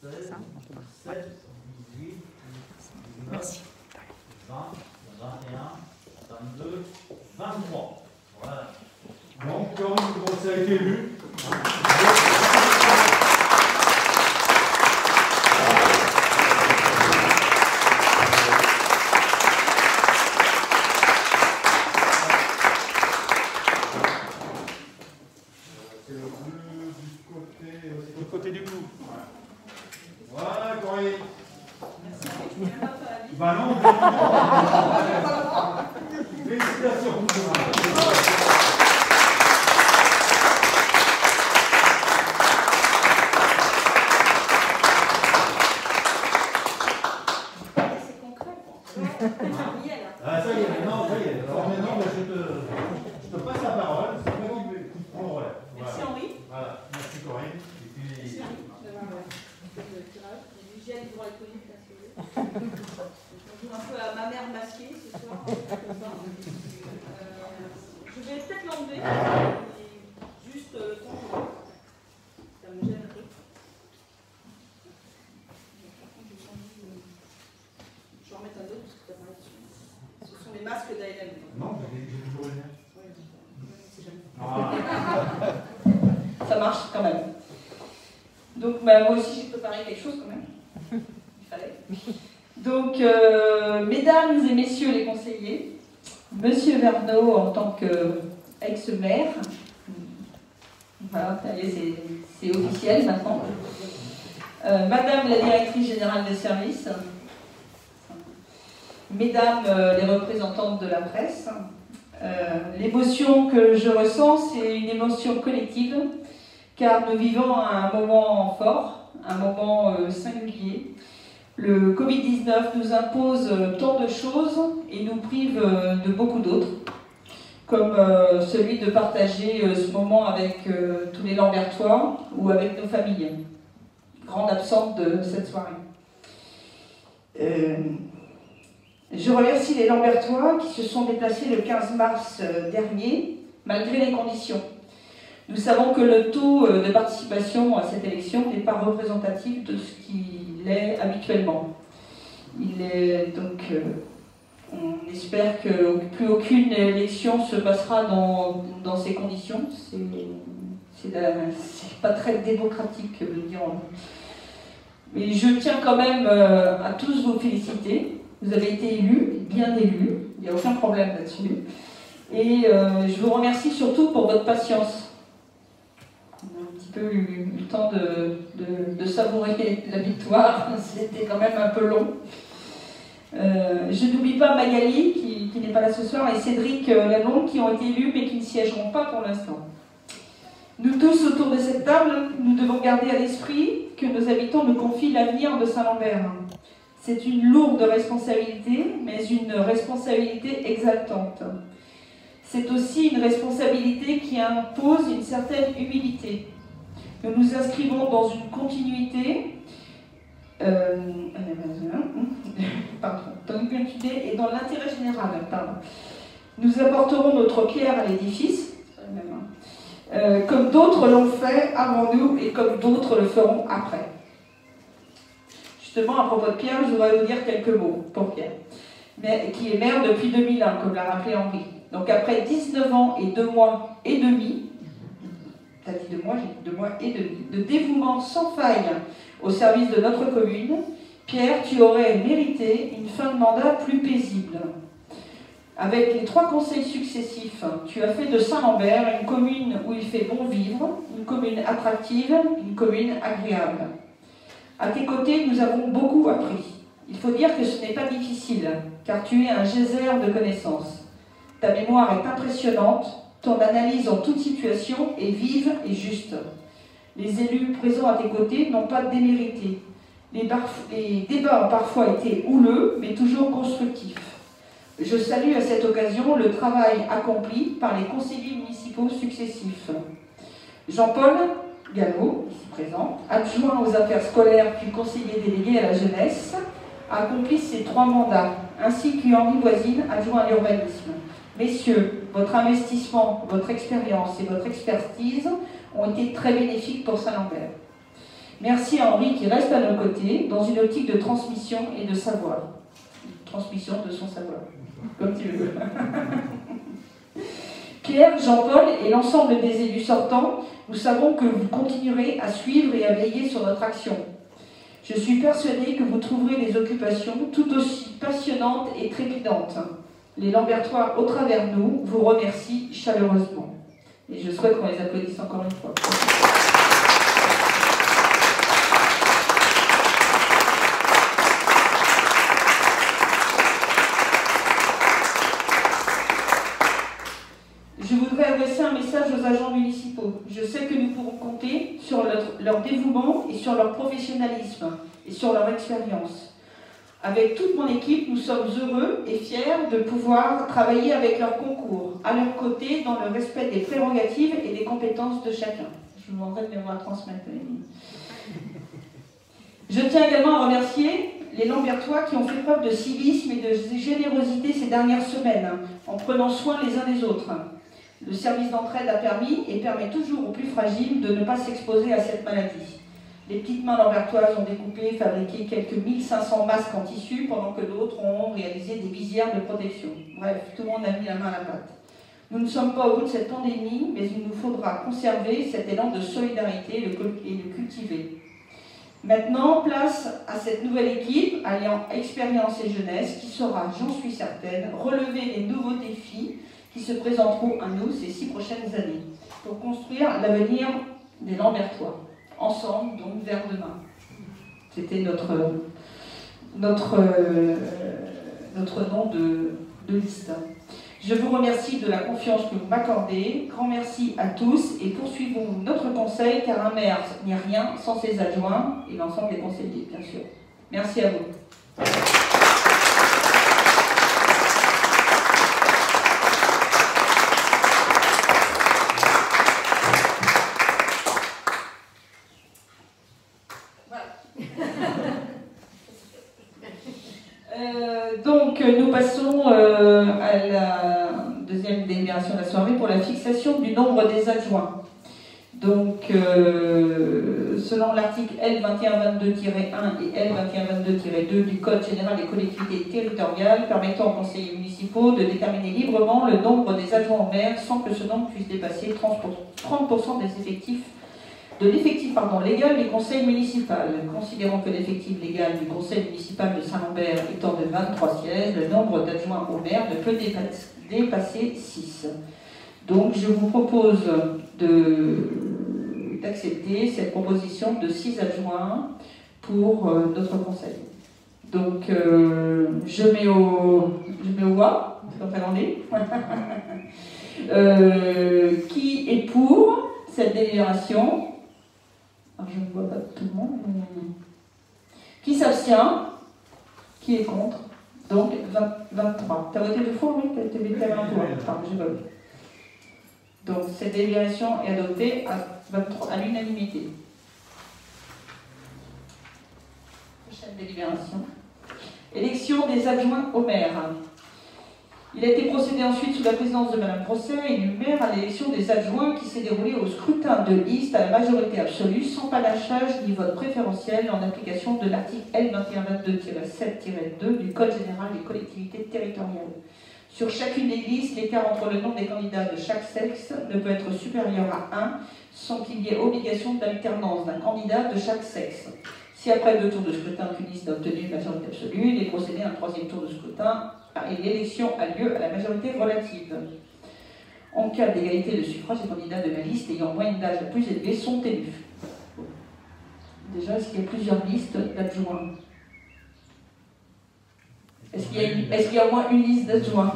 16, 17, 18, 19, 20, 21, 22, 23. Voilà. Donc, comme ça a été lu, c'est le bleu du côté du cou. Voilà, Corinne. Bah non, félicitations. C'est concret. Ah, ça y est, maintenant, ça y est. Alors maintenant, je te passe la parole. C'est moi qui prends le relais. Merci Henri. Voilà, merci Corinne. Et puis... Merci Henri d'avoir fait le tirage. Du gel hydroalcoolique, bien sûr. Je joue un peu à ma mère masquée ce soir. Je vais peut-être l'enlever. Juste le temps que ça me gêne un peu. Je vais en remettre un autre parce que ça paraît dessus. Ce sont les masques d'ALM. Non, j'ai toujours le lien. Ça marche quand même. Donc bah, moi aussi j'ai préparé quelque chose quand même. Il fallait. Donc mesdames et messieurs les conseillers, monsieur Verneau en tant qu'ex-maire, voilà, c'est officiel maintenant. Madame la directrice générale des services, mesdames les représentantes de la presse, l'émotion que je ressens, c'est une émotion collective, car nous vivons un moment fort, un moment singulier. Le Covid-19 nous impose tant de choses et nous prive de beaucoup d'autres, comme celui de partager ce moment avec tous les Lambertois ou avec nos familles, grande absente de cette soirée. Je remercie les Lambertois qui se sont déplacés le 15 mars dernier, malgré les conditions. Nous savons que le taux de participation à cette élection n'est pas représentatif de ce qu'il est habituellement. Il est donc, on espère que plus aucune élection se passera dans ces conditions. C'est pas très démocratique, dirons-nous. Mais je tiens quand même à tous vous féliciter. Vous avez été élus, bien élus, il n'y a aucun problème là-dessus. Et je vous remercie surtout pour votre patience. On a un petit peu eu le temps de savourer la victoire, c'était quand même un peu long. Je n'oublie pas Magali, qui n'est pas là ce soir, et Cédric Lalonde, qui ont été élus, mais qui ne siégeront pas pour l'instant. Nous tous, autour de cette table, nous devons garder à l'esprit que nos habitants nous confient l'avenir de Saint-Lambert. C'est une lourde responsabilité, mais une responsabilité exaltante. C'est aussi une responsabilité qui impose une certaine humilité. Nous nous inscrivons dans une continuité, et dans l'intérêt général. Nous apporterons notre pierre à l'édifice, comme d'autres l'ont fait avant nous et comme d'autres le feront après. Justement, à propos de Pierre, je voudrais vous dire quelques mots pour Pierre, mais qui est maire depuis 2001, comme l'a rappelé Henri. Donc après 19 ans et 2 mois et demi, t'as dit 2 mois, j'ai dit 2 mois et demi, de dévouement sans faille au service de notre commune, Pierre, tu aurais mérité une fin de mandat plus paisible. Avec les 3 conseils successifs, tu as fait de Saint-Lambert une commune où il fait bon vivre, une commune attractive, une commune agréable. À tes côtés, nous avons beaucoup appris. Il faut dire que ce n'est pas difficile, car tu es un geyser de connaissances. Ta mémoire est impressionnante, ton analyse en toute situation est vive et juste. Les élus présents à tes côtés n'ont pas démérité. Les débats ont parfois été houleux, mais toujours constructifs. Je salue à cette occasion le travail accompli par les conseillers municipaux successifs. Jean-Paul Gallo, ici présent, adjoint aux affaires scolaires puis conseiller délégué à la jeunesse, a accompli ses 3 mandats, ainsi qu'Henri Voisine, adjoint à l'urbanisme. Messieurs, votre investissement, votre expérience et votre expertise ont été très bénéfiques pour Saint-Lambert. Merci à Henri qui reste à nos côtés dans une optique de transmission et de savoir. Transmission de son savoir, comme tu veux. Pierre, Jean-Paul et l'ensemble des élus sortants, nous savons que vous continuerez à suivre et à veiller sur notre action. Je suis persuadée que vous trouverez des occupations tout aussi passionnantes et trépidantes. Les Lambertois, au travers nous, vous remercient chaleureusement. Et je souhaite qu'on les applaudisse encore une fois. Je voudrais adresser un message aux agents municipaux. Je sais que nous pourrons compter sur leur dévouement et sur leur professionnalisme et sur leur expérience. Avec toute mon équipe, nous sommes heureux et fiers de pouvoir travailler avec leur concours, à leur côté, dans le respect des prérogatives et des compétences de chacun. Je vous demanderai de me voir transmettre. Je tiens également à remercier les Lambertois qui ont fait preuve de civisme et de générosité ces dernières semaines, en prenant soin les uns des autres. Le service d'entraide a permis et permet toujours aux plus fragiles de ne pas s'exposer à cette maladie. Les petites mains lambertoises ont découpé et fabriqué quelques 1500 masques en tissu, pendant que d'autres ont réalisé des visières de protection. Bref, tout le monde a mis la main à la pâte. Nous ne sommes pas au bout de cette pandémie, mais il nous faudra conserver cet élan de solidarité et le cultiver. Maintenant, place à cette nouvelle équipe, alliant expérience et jeunesse, qui saura, j'en suis certaine, relever les nouveaux défis qui se présenteront à nous ces 6 prochaines années, pour construire l'avenir des Lambertois. Ensemble, donc, vers demain. C'était notre nom de liste. Je vous remercie de la confiance que vous m'accordez. Grand merci à tous et poursuivons notre conseil, car un maire n'est rien sans ses adjoints et l'ensemble des conseillers, bien sûr. Merci à vous. Donc, nous passons à la deuxième délibération de la soirée pour la fixation du nombre des adjoints. Donc, selon l'article L2122-1 et L2122-2 du Code général des collectivités territoriales, permettant aux conseillers municipaux de déterminer librement le nombre des adjoints au maire sans que ce nombre puisse dépasser 30% des effectifs de l'effectif légal du conseil municipal. Considérant que l'effectif légal du conseil municipal de Saint-Lambert étant de 23 sièges, le nombre d'adjoints au maire ne peut dépasser 6. Donc je vous propose d'accepter cette proposition de 6 adjoints pour notre conseil. Donc je mets au voix, c'est comme finlandais. Qui est pour cette délibération? Alors, je ne vois pas tout le monde. Qui s'abstient? Qui est contre? Donc 23. Tu as voté deux fois, oui? Tu as voté un tour. Enfin, j'ai pas vu. Donc cette délibération est adoptée à l'unanimité. Prochaine délibération. Élection des adjoints au maire. Il a été procédé ensuite sous la présidence de Mme Procet, élue maire, à l'élection des adjoints qui s'est déroulée au scrutin de liste à la majorité absolue, sans panachage ni vote préférentiel, en application de l'article L2122-7-2 du Code général des collectivités territoriales. Sur chacune des listes, l'écart entre le nombre des candidats de chaque sexe ne peut être supérieur à 1, sans qu'il y ait obligation d'alternance d'un candidat de chaque sexe. Si après 2 tours de scrutin, qu'une liste a obtenu une majorité absolue, il est procédé à un 3e tour de scrutin et l'élection a lieu à la majorité relative. En cas d'égalité de suffrage, les candidats de la liste ayant moyenne d'âge la plus élevée sont élus. Déjà, est-ce qu'il y a plusieurs listes d'adjoints? Est-ce qu'il y a au moins une liste d'adjoints?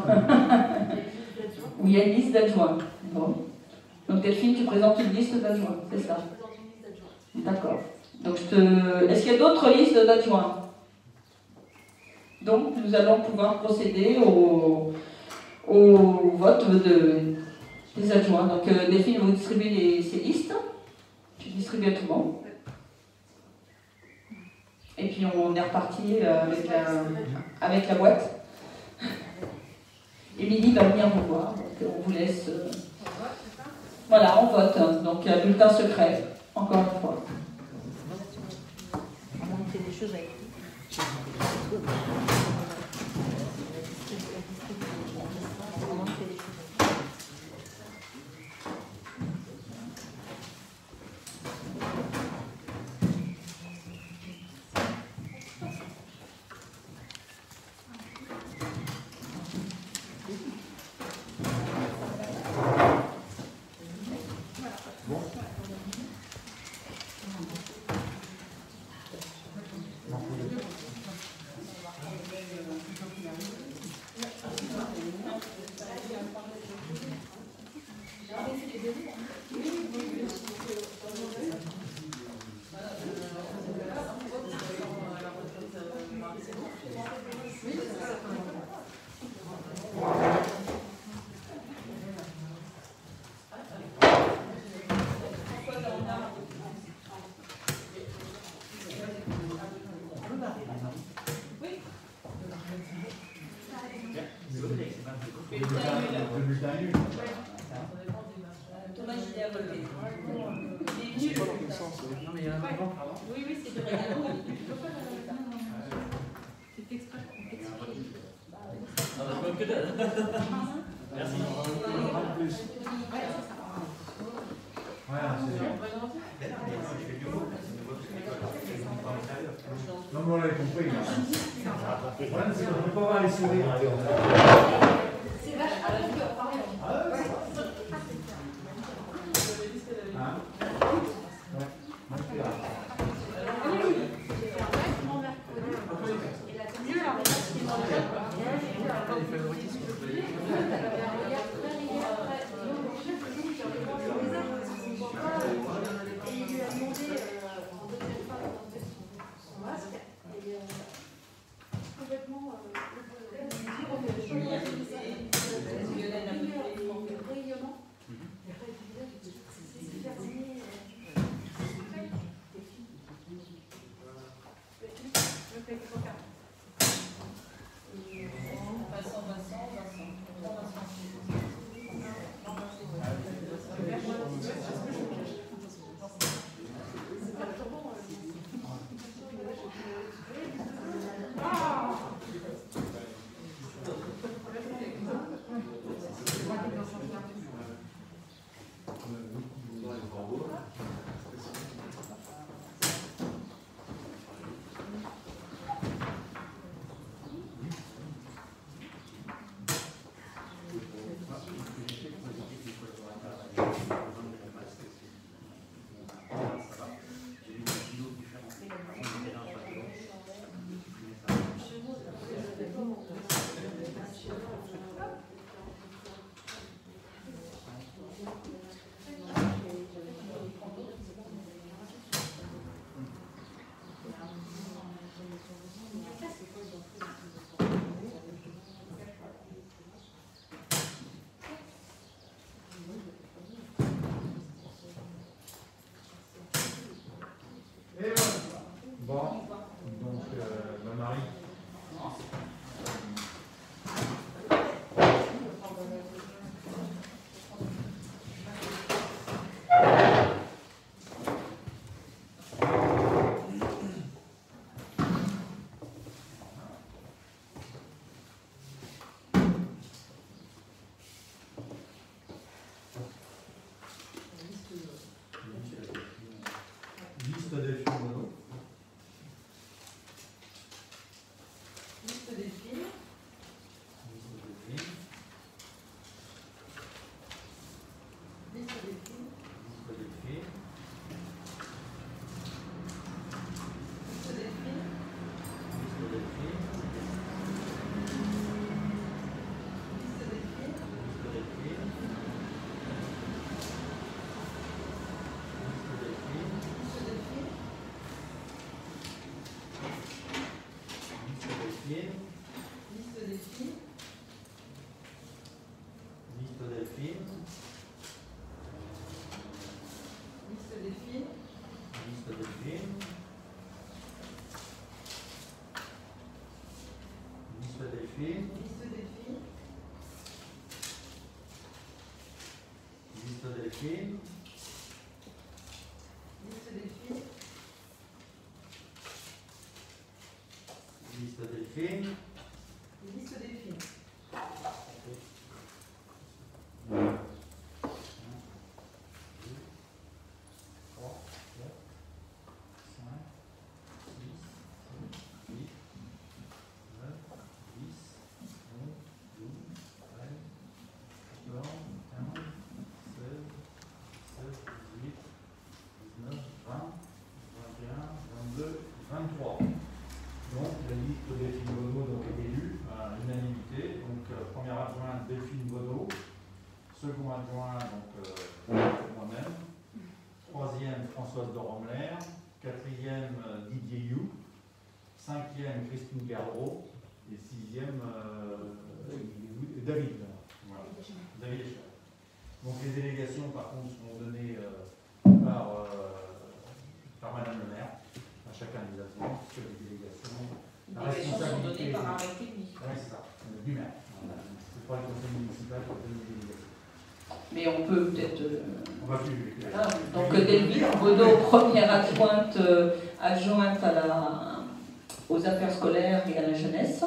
Oui, il y a une liste d'adjoints. Bon. Donc Delphine, tu présentes une liste d'adjoints, c'est ça? Je présente une liste d'adjoints. D'accord. Donc est-ce qu'il y a d'autres listes d'adjoints? Donc nous allons pouvoir procéder au vote des adjoints. Donc Delphine, vous distribuez ces listes. Tu distribues à tout le monde. Et puis on est reparti avec la boîte. Émilie va venir vous voir. Donc on vous laisse. Voilà, on vote. Donc bulletin secret, encore une fois. choses à écrire. Non, mais on l'avait compris. Le problème, c'est qu'on ne peut pas voir les sourires. C'est vachement dur. Delphine. Liste Delphine. Liste Delphine. 23. Donc la liste de Delphine Bonneau donc, est élue à l'unanimité. Donc première adjointe Delphine Bonneau, second adjoint moi-même, troisième Françoise Doromler, quatrième Didier You, cinquième Christine Garreau et sixième David. Voilà. David Echer. Donc les délégations par contre seront données par Madame le maire. Chacun des adjoints, sur les délégations. Les délégations sont données par arrêté municipal. Oui, c'est ça, du maire. C'est pas le conseil municipal qui donne les délégations. Mais on peut peut-être. On va plus. Donc Delphine Bonneau, première adjointe, aux affaires scolaires et à la jeunesse.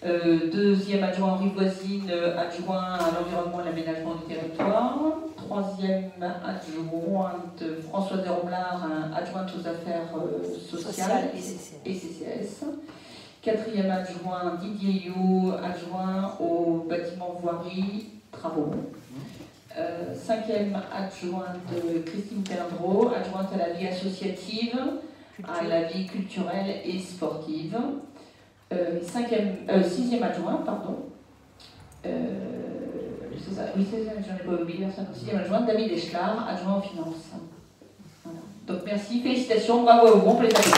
Deuxième adjoint Henri Voisine, adjoint à l'environnement et l'aménagement du territoire. Troisième adjointe Françoise Deromblard, adjointe aux affaires sociales et CCS. Quatrième adjoint Didier You, adjoint aux bâtiments voirie, travaux. Cinquième adjointe Christine Pelindreau, adjointe à la vie associative, à la vie culturelle et sportive. Sixième adjoint, pardon. C'est ça, oui, c'est ça, j'en ai pas oublié. Sixième adjoint, David Eschlar, adjoint aux finances. Voilà. Donc merci, félicitations, bravo à vous, on peut les applaudir.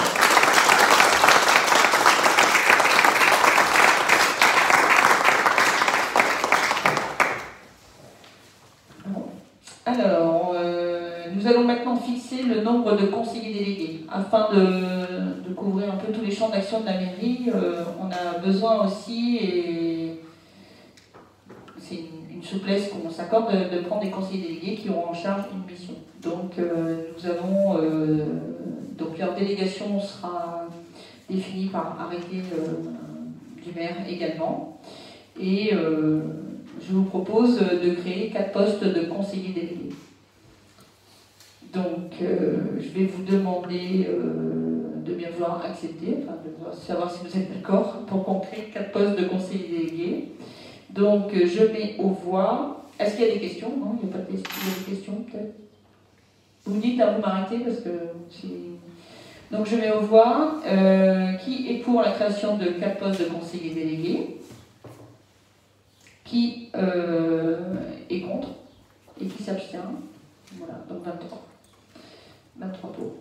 Alors, nous allons maintenant fixer le nombre de conseillers délégués. Afin de couvrir un peu tous les champs d'action de la mairie, on a besoin aussi, et c'est une souplesse qu'on s'accorde, de prendre des conseillers délégués qui auront en charge une mission. Donc, nous avons, donc leur délégation sera définie par arrêté du maire également. Et je vous propose de créer 4 postes de conseillers délégués. Donc, je vais vous demander de bien vouloir accepter, enfin de savoir si vous êtes d'accord pour qu'on crée 4 postes de conseillers délégués. Donc, je mets aux voix. Est-ce qu'il y a des questions? Non, il n'y a pas de questions. Il y a des questions, peut-être? Vous me dites, à vous m'arrêter, parce que donc, je mets aux voix. Qui est pour la création de 4 postes de conseillers délégués? Qui est contre? Et qui s'abstient? Voilà, donc 23. 23 pour.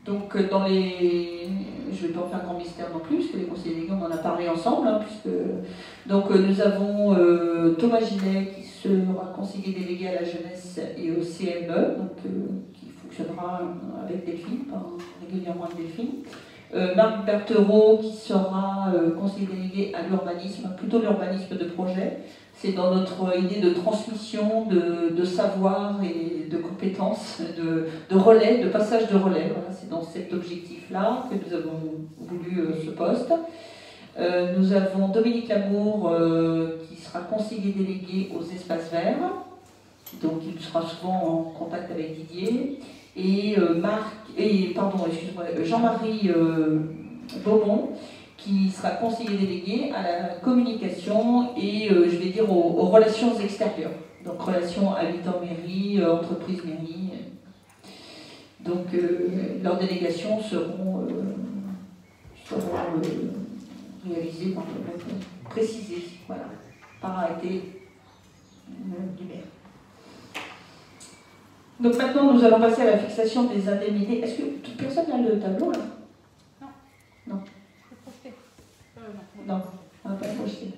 Donc, dans les... Je ne vais pas en faire grand mystère non plus, parce que les conseillers délégués, on en a parlé ensemble. Hein, puisque... Donc, nous avons Thomas Gillet, qui sera conseiller délégué à la jeunesse et au CME, donc, qui fonctionnera avec Delphine, régulièrement avec Delphine. Marc Berthereau, qui sera conseiller délégué à l'urbanisme, plutôt l'urbanisme de projet. C'est dans notre idée de transmission, de savoir et de compétences, de relais, de passage de relais. Voilà, c'est dans cet objectif-là que nous avons voulu ce poste. Nous avons Dominique Lamour, qui sera conseiller délégué aux espaces verts. Donc il sera souvent en contact avec Didier. Et Jean-Marie Beaumont, qui sera conseiller délégué à la communication et, je vais dire, aux relations extérieures. Donc, relations habitants-mairie, entreprise-mairie. Donc, leurs délégations seront réalisées, précisées, voilà, par arrêté du maire. Donc, maintenant, nous allons passer à la fixation des indemnités. Est-ce que toute personne a le tableau, là? Non. Non. Non, on va pas le projeter.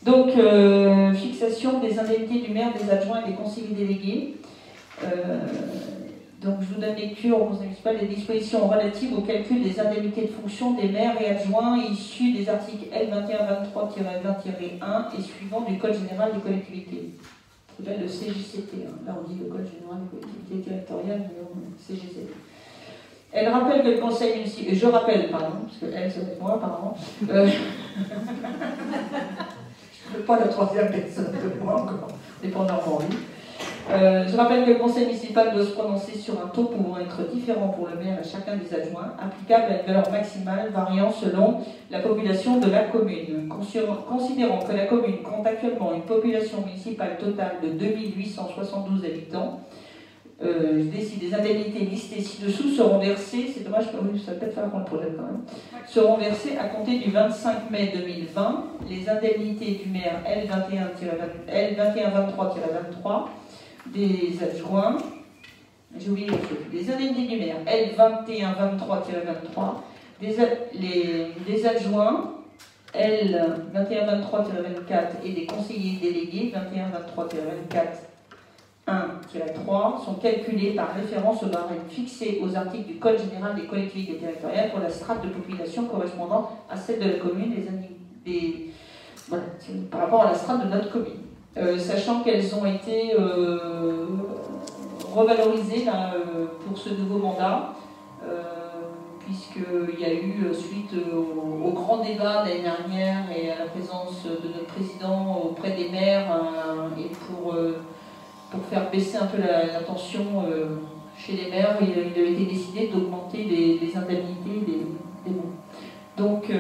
Donc, fixation des indemnités du maire, des adjoints et des conseillers délégués. Donc, je vous donne lecture au conseil municipal des dispositions relatives au calcul des indemnités de fonction des maires et adjoints issues des articles L2123-20-1 et suivants du Code général des collectivités. Ça s'appelle le CGCT. Hein. Là, on dit le Code général des collectivités territoriales, mais on CGCT. Elle rappelle que le conseil municipal... Je rappelle, pardon, parce que elle, c'est moi, apparemment. Je ne veux pas la troisième personne de moi encore. On n'est pas en Normandie. Je rappelle que le conseil municipal doit se prononcer sur un taux pouvant être différent pour le maire et chacun des adjoints, applicable à une valeur maximale variant selon la population de la commune. Considérant que la commune compte actuellement une population municipale totale de 2872 habitants, je décide, les indemnités listées ci-dessous seront versées, c'est dommage, ça va peut-être faire un projet quand même, seront versées à compter du 25 mai 2020, les indemnités du maire L2123-23, des adjoints, j'ai oublié quelque chose, les indemnités du maire L2123-23, des adjoints L2123-24 et des conseillers délégués 2123-24-1-3 sont calculés par référence aux barèmes fixés aux articles du Code général des collectivités territoriales pour la strate de population correspondant à celle de la commune, voilà, par rapport à la strate de notre commune. Sachant qu'elles ont été revalorisées là, pour ce nouveau mandat, puisqu'il y a eu, suite au grand débat l'année dernière et à la présence de notre président auprès des maires, et pour faire baisser un peu la tension chez les maires, il avait été décidé d'augmenter les indemnités des maires. Donc,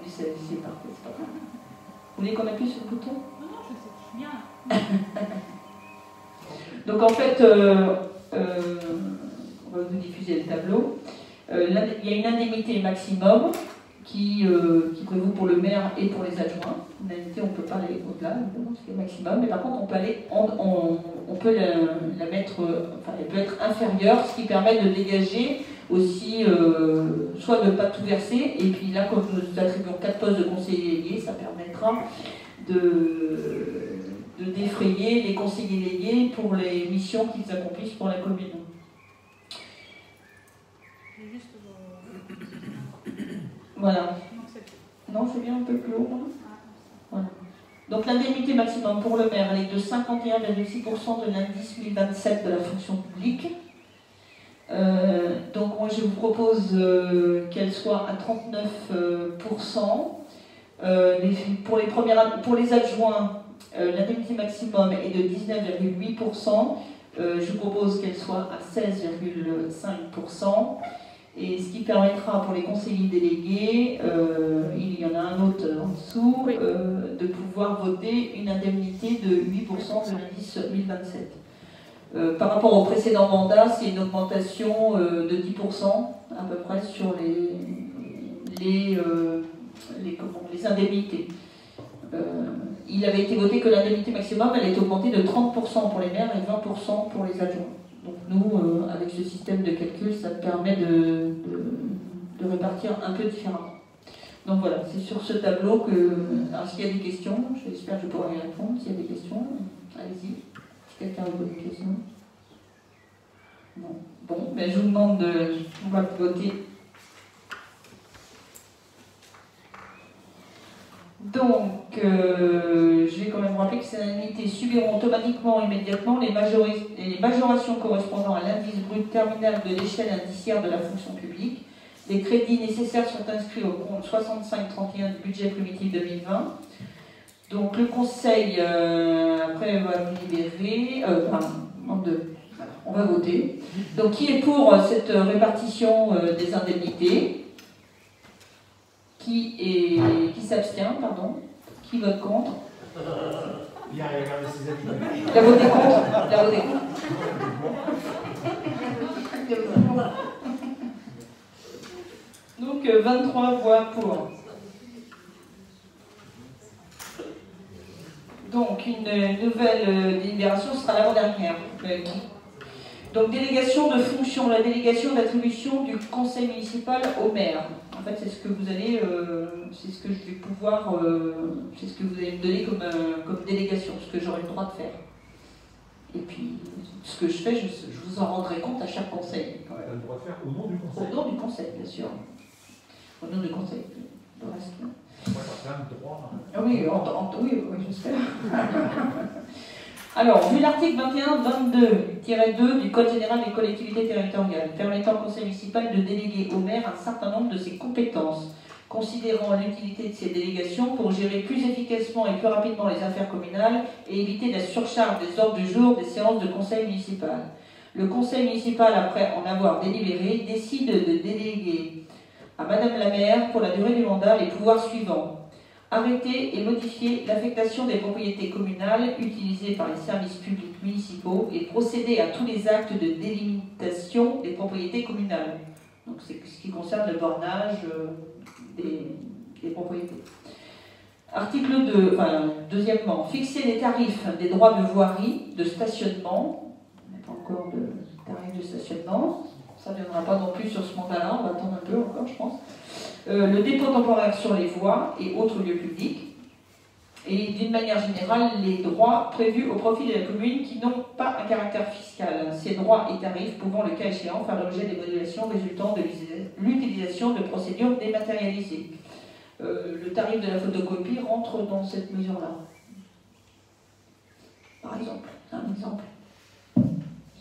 c'est parfait, c'est pas grave. Vous voulez qu'on appuie sur le bouton? Non, je sais, je suis bien. Donc en fait, on va vous diffuser le tableau. Il y a une indemnité maximum qui prévaut pour le maire et pour les adjoints. Une indemnité, on ne peut pas aller au-delà, évidemment, c'est le maximum, mais par contre, on peut la mettre, enfin, elle peut être inférieure, ce qui permet de dégager aussi, soit de ne pas tout verser, et puis là, comme nous attribuons 4 postes de conseillers délégués, ça permettra de défrayer les conseillers délégués pour les missions qu'ils accomplissent pour la commune. Voilà. Non, c'est bien un peu plus haut. Voilà. Donc l'indemnité maximum pour le maire, elle est de 51,6% de l'indice 1027 de la fonction publique. Donc moi je vous propose qu'elle soit à 39%. Pour les adjoints, l'indemnité maximum est de 19,8%. Je vous propose qu'elle soit à 16,5%. Et ce qui permettra pour les conseillers délégués, il y en a un autre en dessous, de pouvoir voter une indemnité de 8% de l'indice 1027. Par rapport au précédent mandat, c'est une augmentation de 10% à peu près sur les indemnités. Il avait été voté que l'indemnité maximum, elle est augmentée de 30% pour les maires et 20% pour les adjoints. Donc nous, avec ce système de calcul, ça permet de répartir un peu différemment. Donc voilà, c'est sur ce tableau que... Alors s'il y a des questions, j'espère que je pourrai y répondre. S'il y a des questions, allez-y. Si quelqu'un a des questions. Bon, ben je vous demande on va voter. Donc, je vais quand même rappeler que ces indemnités subiront automatiquement, immédiatement, les majorations correspondant à l'indice brut terminal de l'échelle indiciaire de la fonction publique. Les crédits nécessaires sont inscrits au compte 6531 du budget primitif 2020. Donc, le conseil, après, va vous libérer. On va voter. Donc, qui est pour cette répartition des indemnités? Qui s'abstient, pardon? Qui vote contre? Il a regardé ses amis. La voté contre? La voté contre. Donc 23 voix pour. Donc une nouvelle délibération sera l'avant-dernière. Donc délégation de fonction, la délégation d'attribution du conseil municipal au maire. En fait, c'est ce que vous allez, c'est ce que je vais pouvoir, c'est ce que vous allez me donner comme délégation, ce que j'aurai le droit de faire. Et puis, ce que je fais, je vous en rendrai compte à chaque conseil. Ouais, elle a le droit de faire au nom du conseil. Au nom du conseil, bien sûr. Au nom du conseil. le reste. Ouais, ça fait un droit. Ah oui, oui, j'espère. Alors, vu l'article 21-22-2 du Code général des collectivités territoriales, permettant au conseil municipal de déléguer au maire un certain nombre de ses compétences, considérant l'utilité de ces délégations pour gérer plus efficacement et plus rapidement les affaires communales et éviter la surcharge des ordres du jour des séances de conseil municipal. Le conseil municipal, après en avoir délibéré, décide de déléguer à Madame la maire, pour la durée du mandat, les pouvoirs suivants. Arrêter et modifier l'affectation des propriétés communales utilisées par les services publics municipaux et procéder à tous les actes de délimitation des propriétés communales. Donc c'est ce qui concerne le bornage des propriétés. Article 2, deuxièmement, fixer les tarifs des droits de voirie, de stationnement. On n'a pas encore de tarifs de stationnement. Ça ne viendra pas non plus sur ce mandat-là, on va attendre un peu encore, je pense. Le dépôt temporaire sur les voies et autres lieux publics. Et d'une manière générale, les droits prévus au profit de la commune qui n'ont pas un caractère fiscal. Ces droits et tarifs pouvant, le cas échéant, faire l'objet des modulations résultant de l'utilisation de procédures dématérialisées. Le tarif de la photocopie rentre dans cette mesure-là. Par exemple, un exemple.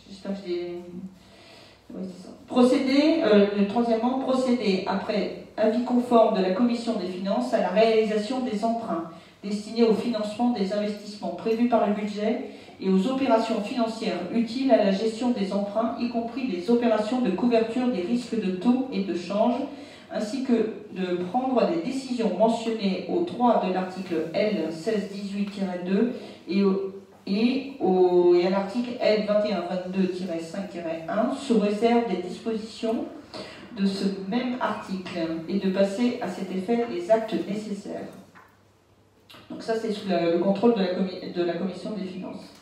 J'espère que j'ai... Oui, c'est ça. Troisièmement, procéder, après avis conforme de la Commission des finances, à la réalisation des emprunts destinés au financement des investissements prévus par le budget et aux opérations financières utiles à la gestion des emprunts, y compris des opérations de couverture des risques de taux et de change, ainsi que de prendre des décisions mentionnées au 3 de l'article L 1618-2 et à l'article L 2122-5-1 sous réserve des dispositions de ce même article et de passer à cet effet les actes nécessaires. Donc ça c'est sous le contrôle de la Commission des finances.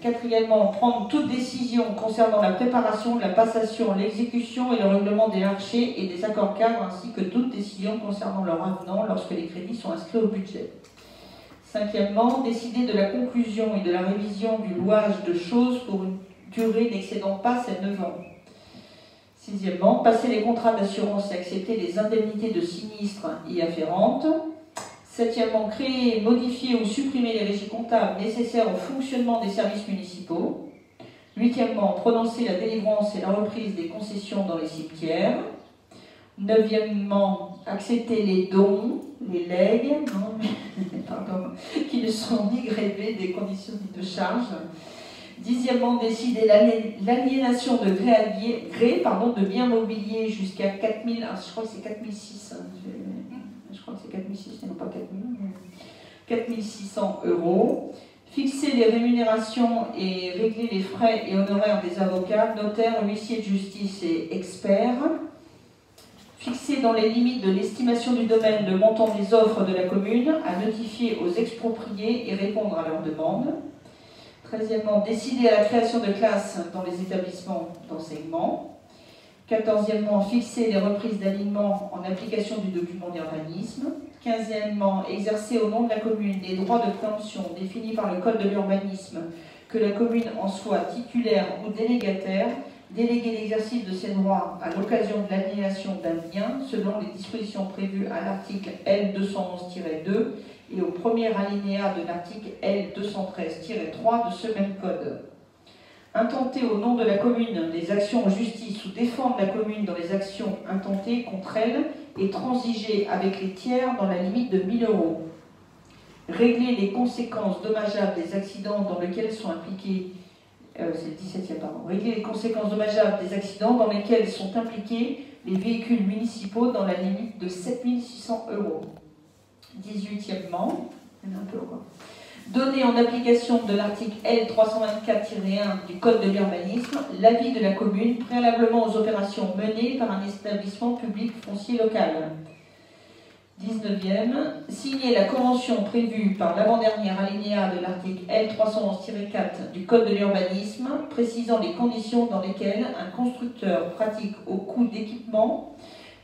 Quatrièmement, prendre toute décision concernant la préparation, la passation, l'exécution et le règlement des marchés et des accords cadres, ainsi que toute décision concernant leur avenant lorsque les crédits sont inscrits au budget. Cinquièmement, décider de la conclusion et de la révision du louage de choses pour une durée n'excédant pas ces 9 ans. Sixièmement, passer les contrats d'assurance et accepter les indemnités de sinistre y afférentes. Septièmement, créer, modifier ou supprimer les régies comptables nécessaires au fonctionnement des services municipaux. Huitièmement, prononcer la délivrance et la reprise des concessions dans les cimetières. Neuvièmement, accepter les dons, les legs, qui ne sont ni grevés des conditions de charge. Dixièmement, décider l'aliénation de de biens mobiliers jusqu'à 4000, je crois que c'est 4006, je crois que c'est 4006, non pas 4000, 4600 €. Fixer les rémunérations et régler les frais et honoraires des avocats, notaires, huissiers de justice et experts. Fixer dans les limites de l'estimation du domaine le montant des offres de la commune à notifier aux expropriés et répondre à leurs demandes. 13e, décider à la création de classes dans les établissements d'enseignement. 14e, fixer les reprises d'alignement en application du document d'urbanisme. 15e, exercer au nom de la commune les droits de préemption définis par le Code de l'urbanisme, que la commune en soit titulaire ou délégataire, déléguer l'exercice de ces droits à l'occasion de l'aliénation d'un bien selon les dispositions prévues à l'article L 211-2 et au premier alinéa de l'article L 213-3 de ce même code. Intenter au nom de la commune des actions en justice ou défendre la commune dans les actions intentées contre elle et transiger avec les tiers dans la limite de 1000 €. Régler les conséquences dommageables des accidents dans lesquels sont impliqués c'est le 17e, pardon. Régler les conséquences dommageables des accidents dans lesquels sont impliqués les véhicules municipaux dans la limite de 7600 €. 18e, donner en application de l'article L 324-1 du Code de l'urbanisme l'avis de la commune préalablement aux opérations menées par un établissement public foncier local. 19e, signer la convention prévue par l'avant-dernier alinéa de l'article L 311-4 du Code de l'urbanisme, précisant les conditions dans lesquelles un constructeur pratique au coût d'équipement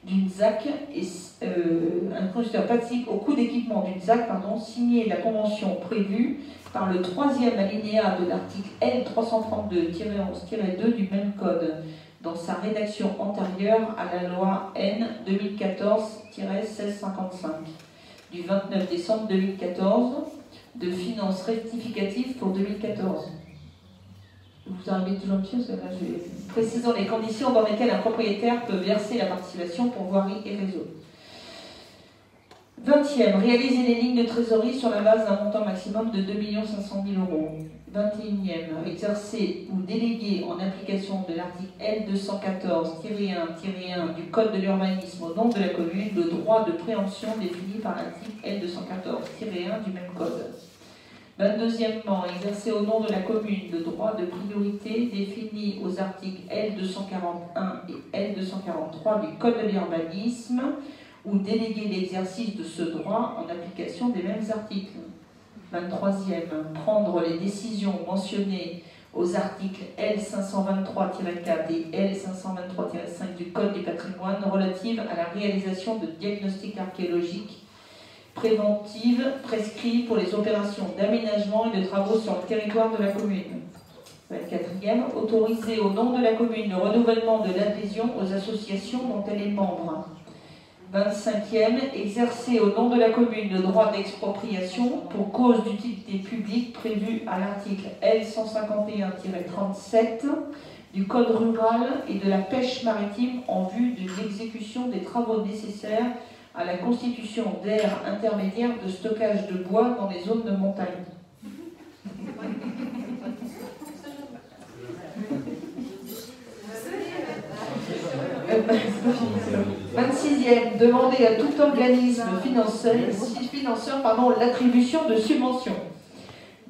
d'une ZAC signer la convention prévue par le 3e alinéa de l'article L 332-11-2 du même code, dans sa rédaction antérieure à la loi N 2014-1655 du 29 décembre 2014 de finances rectificatives pour 2014. Vous arrivez toujours dessus, parce que là, précisons les conditions dans lesquelles un propriétaire peut verser la participation pour voirie et réseau. 20e, réaliser les lignes de trésorerie sur la base d'un montant maximum de 2 500 000 euros. 21e, exercer ou déléguer en application de l'article L214-1-1 du Code de l'urbanisme au nom de la commune le droit de préemption défini par l'article L214-1 du même code. 22e, exercer au nom de la commune le droit de priorité défini aux articles L241 et L243 du Code de l'urbanisme ou déléguer l'exercice de ce droit en application des mêmes articles. 23e, prendre les décisions mentionnées aux articles L523-4 et L523-5 du Code du patrimoine relatives à la réalisation de diagnostics archéologiques préventives prescrits pour les opérations d'aménagement et de travaux sur le territoire de la commune. 24e, autoriser au nom de la commune le renouvellement de l'adhésion aux associations dont elle est membre. 25e, exercer au nom de la commune le droit d'expropriation pour cause d'utilité publique prévu à l'article L151-37 du Code rural et de la pêche maritime en vue de l'exécution des travaux nécessaires à la constitution d'aires intermédiaires de stockage de bois dans les zones de montagne. 26e, demander à tout organisme financeur l'attribution de subventions.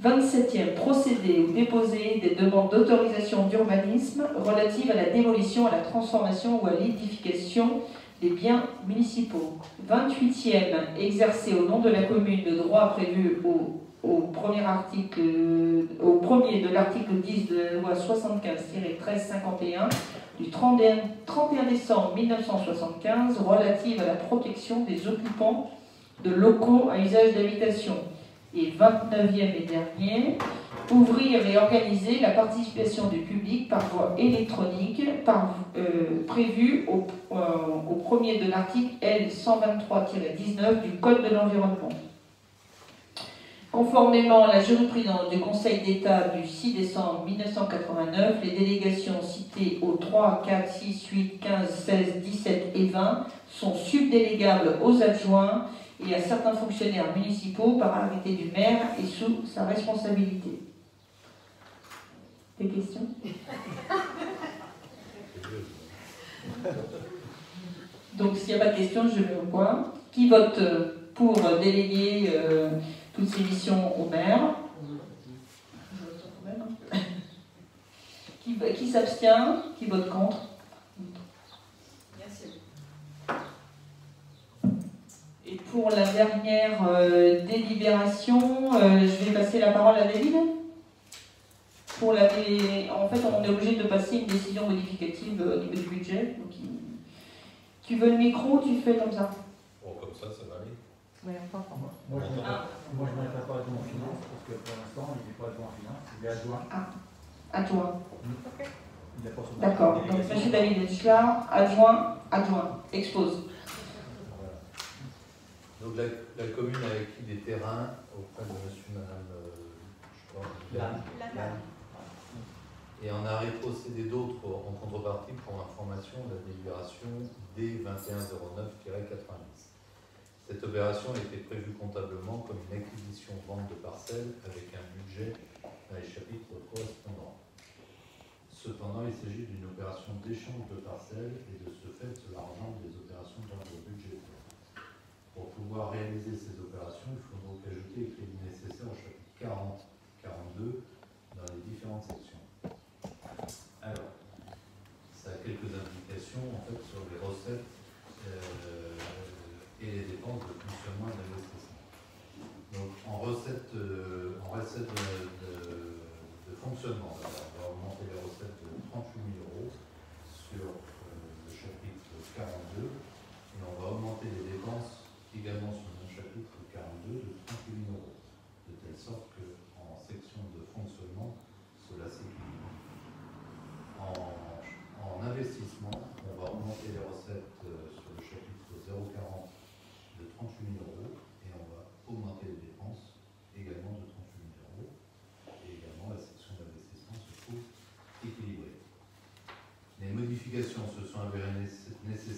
27e, procéder ou déposer des demandes d'autorisation d'urbanisme relatives à la démolition, à la transformation ou à l'édification des biens municipaux. 28e, exercer au nom de la commune le droit prévu au premier de l'article 10 de la loi 75-1351 du 31 décembre 1975 relative à la protection des occupants de locaux à usage d'habitation. Et 29e et dernier, ouvrir et organiser la participation du public par voie électronique prévue au premier de l'article L123-19 du Code de l'environnement. Conformément à la jurisprudence du Conseil d'État du 6 décembre 1989, les délégations citées aux 3, 4, 6, 8, 15, 16, 17 et 20 sont subdélégables aux adjoints et à certains fonctionnaires municipaux par arrêté du maire et sous sa responsabilité. Des questions? Donc s'il n'y a pas de questions, je mets au point. Qui vote pour déléguer toutes ces missions au maire? Qui s'abstient? Qui vote contre? Merci. Et pour la dernière délibération, je vais passer la parole à David. En fait, on est obligé de passer une décision modificative au niveau du budget. Donc, tu veux le micro, tu fais comme ça. Bon, comme ça va aller. Ouais, enfin. Moi, je ne mettrai pas adjoint en finance, parce que pour l'instant, il n'est pas adjoint en finance, il est adjoint. Ah, à toi. Il n'a pas son D'accord. Donc, M. David Etchlar, adjoint, expose. Voilà. Donc, la commune a acquis des terrains auprès de monsieur et madame, et en a rétrocédé d'autres en contrepartie pour information de la délibération D2109-90. Cette opération a été prévue comptablement comme une acquisition-vente de parcelles avec un budget dans les chapitres correspondants. Cependant, il s'agit d'une opération d'échange de parcelles et de ce fait, cela engendre des opérations d'ordre budgétaire. Pour pouvoir réaliser ces opérations, il faut donc ajouter les crédits nécessaires au chapitre 40-42 dans les différentes sections. Alors, ça a quelques implications en fait sur les recettes et les dépenses de fonctionnement et d'investissement. Donc en recette de fonctionnement, on va augmenter les recettes de 38 000 € sur le chapitre 42 et on va augmenter les dépenses également sur le chapitre 42 de 38 000 €, de telle sorte qu'en section de fonctionnement, cela s'équilibre. En investissement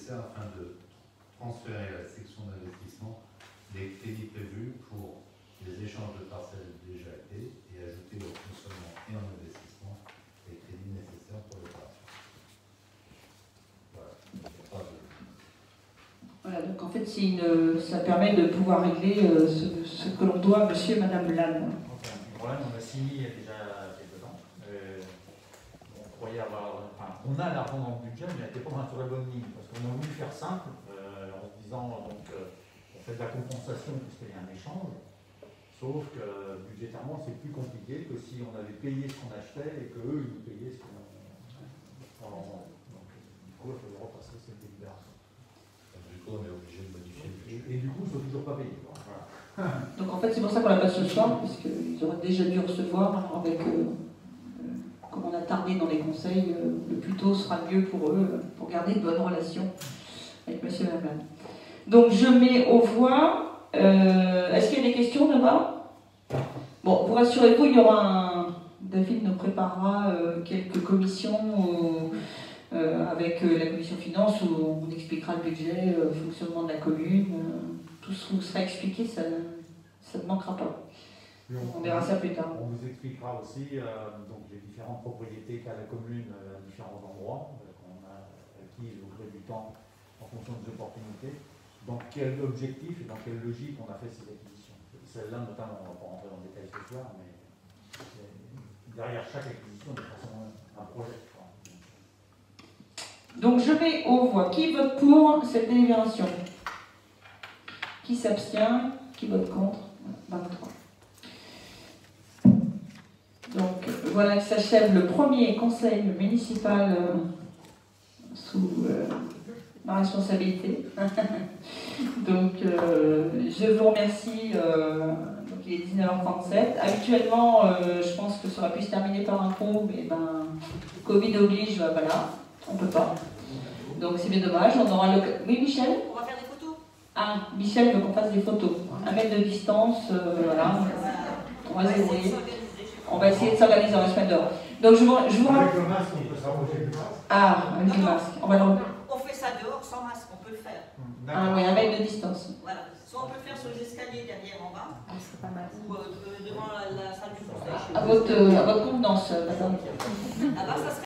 nécessaire afin de transférer à la section d'investissement les crédits prévus pour les échanges de parcelles déjà actés et ajouter au fonctionnement et en investissement les crédits nécessaires pour l'opération. Voilà. Il n'y a pas de... Voilà, donc en fait, ça permet de pouvoir régler ce que l'on doit à monsieur et madame Lannes. Le problème, on a signé il y a déjà quelques temps. On croyait avoir. Enfin, on a l'argent dans le budget, mais on n'était pas sur la bonne ligne. Parce qu'on a voulu faire simple, en se disant donc, on fait de la compensation puisqu'il y a un échange. Sauf que budgétairement, c'est plus compliqué que si on avait payé ce qu'on achetait et qu'eux, ils nous payaient ce qu'on vendait. Donc, du coup, il faut repasser cette délibération. Du coup, on est obligé de modifier le budget. Et du coup, ils ne sont toujours pas payés. Voilà. Donc en fait, c'est pour ça qu'on l'a pas ce soir, puisqu'ils auraient déjà dû recevoir avec. Comme on a tardé dans les conseils, le plus tôt sera mieux pour eux, pour garder de bonnes relations avec monsieur et madame Lannes. Donc je mets aux voix. Est-ce qu'il y a des questions là-bas? Bon, pour rassurez-vous, il y aura David nous préparera quelques commissions avec la commission finance où on expliquera le budget, le fonctionnement de la commune, tout ce qui vous sera expliqué, ça ne manquera pas. On verra ça plus tard. On vous expliquera aussi donc les différentes propriétés qu'a la commune à différents endroits qu'on a acquises au gré du temps en fonction des opportunités. Dans quel objectif et dans quelle logique on a fait ces acquisitions. Celle-là, notamment, on ne va pas rentrer dans le détail ce soir, mais derrière chaque acquisition, il y a forcément un projet. Donc je mets aux voix. Qui vote pour cette délibération? Qui s'abstient? Qui vote contre? 23. Donc voilà que s'achève le premier conseil municipal sous ma responsabilité. Donc je vous remercie. Donc il est 19h37. Habituellement, je pense que ça aurait pu se terminer par un coup, mais Covid oblige, voilà, on ne peut pas. Donc c'est bien dommage. On aura le... Oui, Michel? On va faire des photos. Ah, Michel veut qu'on fasse des photos. 1 mètre de distance, voilà. On va essayer. On va essayer de s'organiser dans la semaine d'or. Donc je vous Avec le masque, on peut s'approcher du masque. Ah, avec le masque. On fait ça dehors sans masque, on peut le faire. Ah oui, 1 mètre de distance. Voilà. Soit on peut le faire sur les escaliers derrière en bas, C'est pas mal. ou devant la salle du conseil. À votre contenance, madame. Là-bas, ça serait